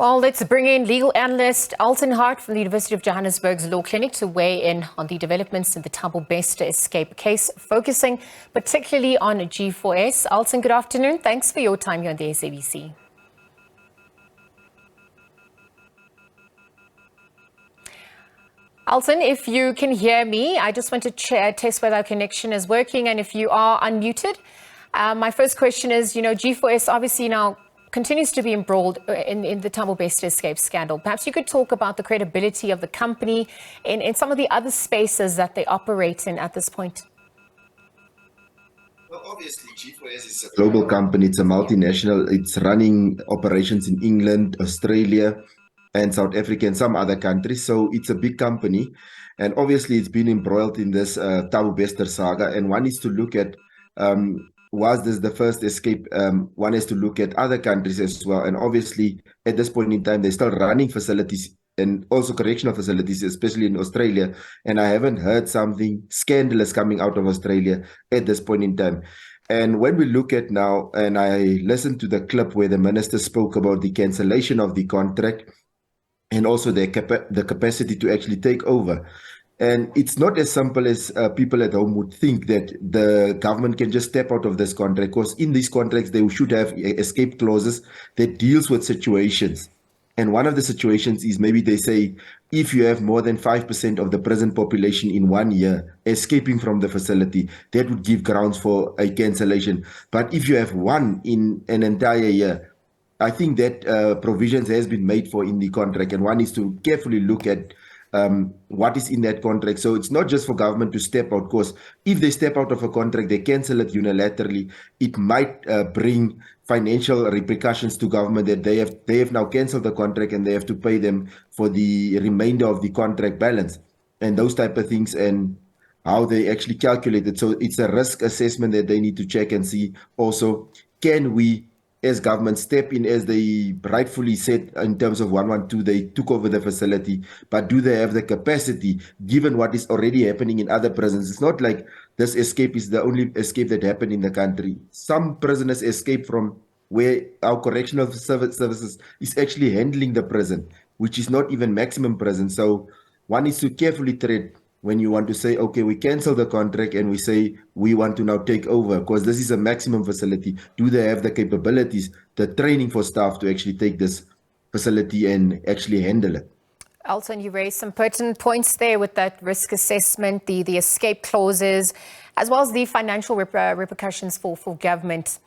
Well, let's bring in legal analyst Elton Hart from the University of Johannesburg's Law Clinic to weigh in on the developments in the Thabo Bester escape case, focusing particularly on G4S. Elton, good afternoon. Thanks for your time here on the SABC. Elton, if you can hear me, I just want to test whether our connection is working and if you are unmuted. My first question is, G4S obviously now continues to be embroiled in the Thabo Bester escape scandal. Perhaps you could talk about the credibility of the company in some of the other spaces that they operate in at this point. Well, obviously, G4S is a global company. It's a multinational. It's running operations in England, Australia, and South Africa and some other countries. So it's a big company. And obviously, it's been embroiled in this Thabo Bester saga. And one is to look at was this the first escape? One has to look at other countries as well. And obviously, at this point in time, they're still running facilities and also correctional facilities, especially in Australia. And I haven't heard something scandalous coming out of Australia at this point in time. And when we look at now, and I listened to the clip where the minister spoke about the cancellation of the contract and also the capacity to actually take over. And it's not as simple as people at home would think that the government can just step out of this contract, because in these contracts, they should have escape clauses that deals with situations. And one of the situations is maybe they say, if you have more than 5% of the prison population in 1 year escaping from the facility, that would give grounds for a cancellation. But if you have one in an entire year, I think that provisions has been made for in the contract, and one needs to carefully look at what is in that contract. So it's not just for government to step out, because if they step out of a contract, they cancel it unilaterally, it might bring financial repercussions to government that they have now cancelled the contract and they have to pay them for the remainder of the contract balance and those type of things, and how they actually calculate it. So it's a risk assessment that they need to check and see also, can we as government step in, as they rightfully said in terms of 112, they took over the facility, but do they have the capacity given what is already happening in other prisons? It's not like this escape is the only escape that happened in the country. Some prisoners escape from where our correctional services is actually handling the prison, which is not even maximum prison. So one needs to carefully tread when you want to say, okay, we cancel the contract and we say we want to now take over, because this is a maximum facility. Do they have the capabilities, the training for staff to actually take this facility and actually handle it? Elton, you raised some pertinent points there with that risk assessment, the escape clauses, as well as the financial repercussions for government.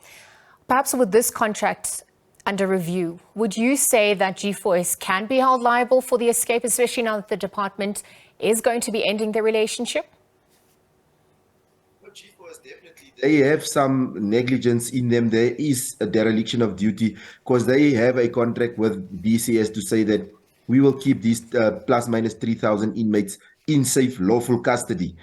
Perhaps with this contract under review, would you say that G4S can be held liable for the escape, especially now that the department is going to be ending the relationship? Well, G4S definitely, they have some negligence in them. There is a dereliction of duty, because they have a contract with DCS to say that we will keep these plus minus 3,000 inmates in safe, lawful custody.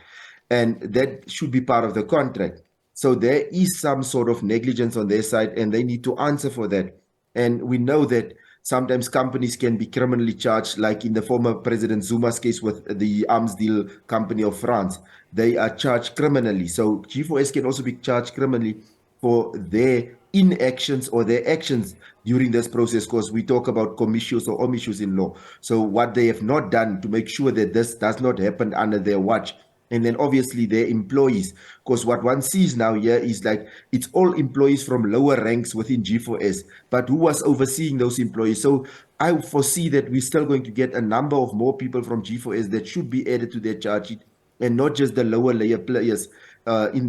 And that should be part of the contract. So there is some sort of negligence on their side, and they need to answer for that. And we know that sometimes companies can be criminally charged, like in the former President Zuma's case with the arms deal company of France. They are charged criminally. So G4S can also be charged criminally for their inactions or their actions during this process, because we talk about commissions or omissions in law. So what they have not done to make sure that this does not happen under their watch. And then obviously their employees, because what one sees now here is like it's all employees from lower ranks within G4S, but who was overseeing those employees? So I foresee that we're still going to get a number of more people from G4S that should be added to their charge sheet, and not just the lower layer players in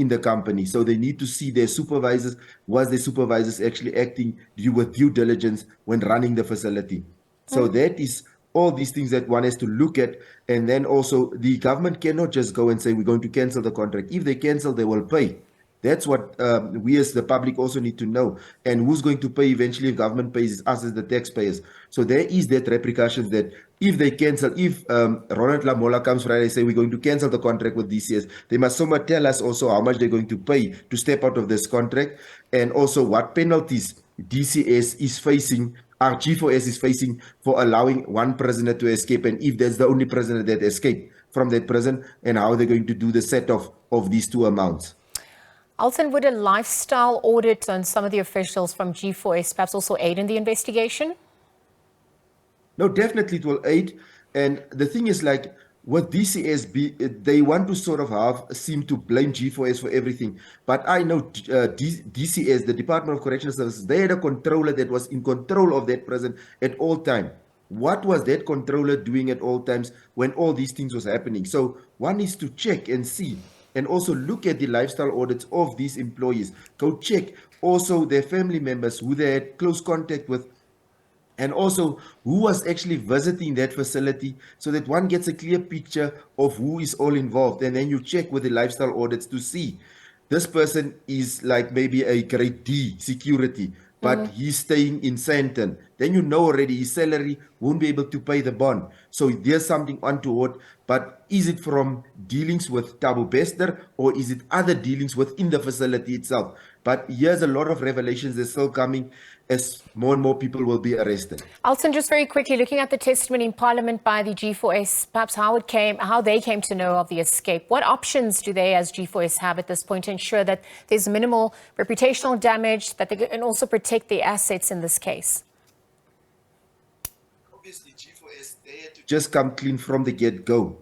the company. So they need to see their supervisors. Was their supervisors actually acting with due diligence when running the facility? So that is all these things that one has to look at. And then also the government cannot just go and say, we're going to cancel the contract. If they cancel, they will pay. That's what we as the public also need to know. And who's going to pay eventually if government pays us as the taxpayers? So there is that repercussions that if they cancel, if Ronald Lamola comes Friday and say we're going to cancel the contract with DCS, they must somewhat tell us also how much they're going to pay to step out of this contract, and also what penalties DCS is facing, our G4S is facing for allowing one prisoner to escape, and if that's the only prisoner that escaped from that prison, and how they're going to do the set-off of these two amounts. Elton, would a lifestyle audit on some of the officials from G4S perhaps also aid in the investigation? No, definitely it will aid. And the thing is, like with DCS, they want to sort of seem to blame G4S for everything. But I know DCS, the Department of Correctional Services, they had a controller that was in control of that prison at all time. What was that controller doing at all times when all these things was happening? So one needs to check and see, and also look at the lifestyle audits of these employees. Go check also their family members who they had close contact with, and also who was actually visiting that facility, so that one gets a clear picture of who is all involved. And then you check with the lifestyle audits to see this person is like maybe a grade D security, but he's staying in Sandton. Then you know already his salary won't be able to pay the bond. So there's something untoward. But is it from dealings with Thabo Bester, or is it other dealings within the facility itself? But here's a lot of revelations that's still coming as more and more people will be arrested. Alton, just very quickly, looking at the testimony in Parliament by the G4S, perhaps how they came to know of the escape. What options do they as G4S have at this point to ensure that there's minimal reputational damage, that they can also protect their assets in this case? Obviously, G4S, they had to just come clean from the get-go.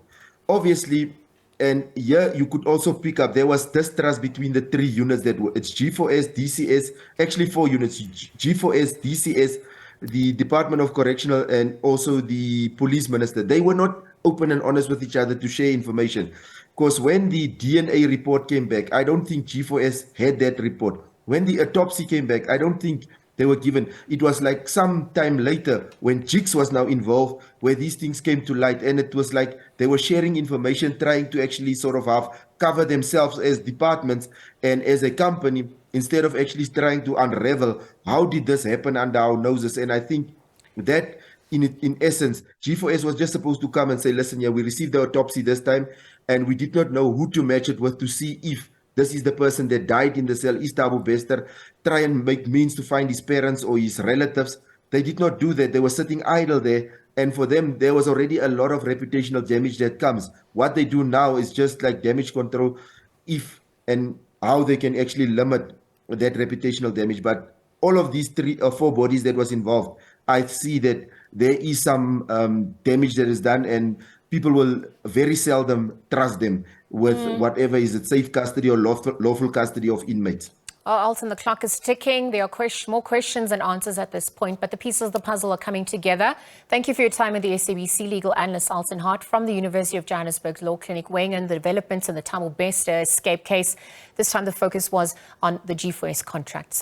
Obviously, and here you could also pick up, there was distrust between the three units that were, it's G4S, DCS, actually 4 units, G4S, DCS, the Department of Correctional, and also the police minister. They were not open and honest with each other to share information. Because when the DNA report came back, I don't think G4S had that report. When the autopsy came back, I don't think they were given. It was like some time later when Jigs was now involved, where these things came to light, and it was like they were sharing information, trying to actually sort of cover themselves as departments and as a company, instead of actually trying to unravel how did this happen under our noses. And I think that in essence, G4S was just supposed to come and say, listen, yeah, we received the autopsy this time, and we did not know who to match it with to see if this is the person that died in the cell, is Thabo Bester. Try and make means to find his parents or his relatives. They did not do that. They were sitting idle there. And for them, there was already a lot of reputational damage that comes. What they do now is just like damage control, if and how they can actually limit that reputational damage. But all of these 3 or 4 bodies that was involved, I see that there is some damage that is done, and people will very seldom trust them with whatever is it, safe custody or lawful custody of inmates. Well, Alton, the clock is ticking. There are more questions and answers at this point, but the pieces of the puzzle are coming together. Thank you for your time with the SABC legal analyst Elton Hart from the University of Johannesburg Law Clinic, weighing in the developments in the Thabo Bester escape case. This time the focus was on the G4S contracts.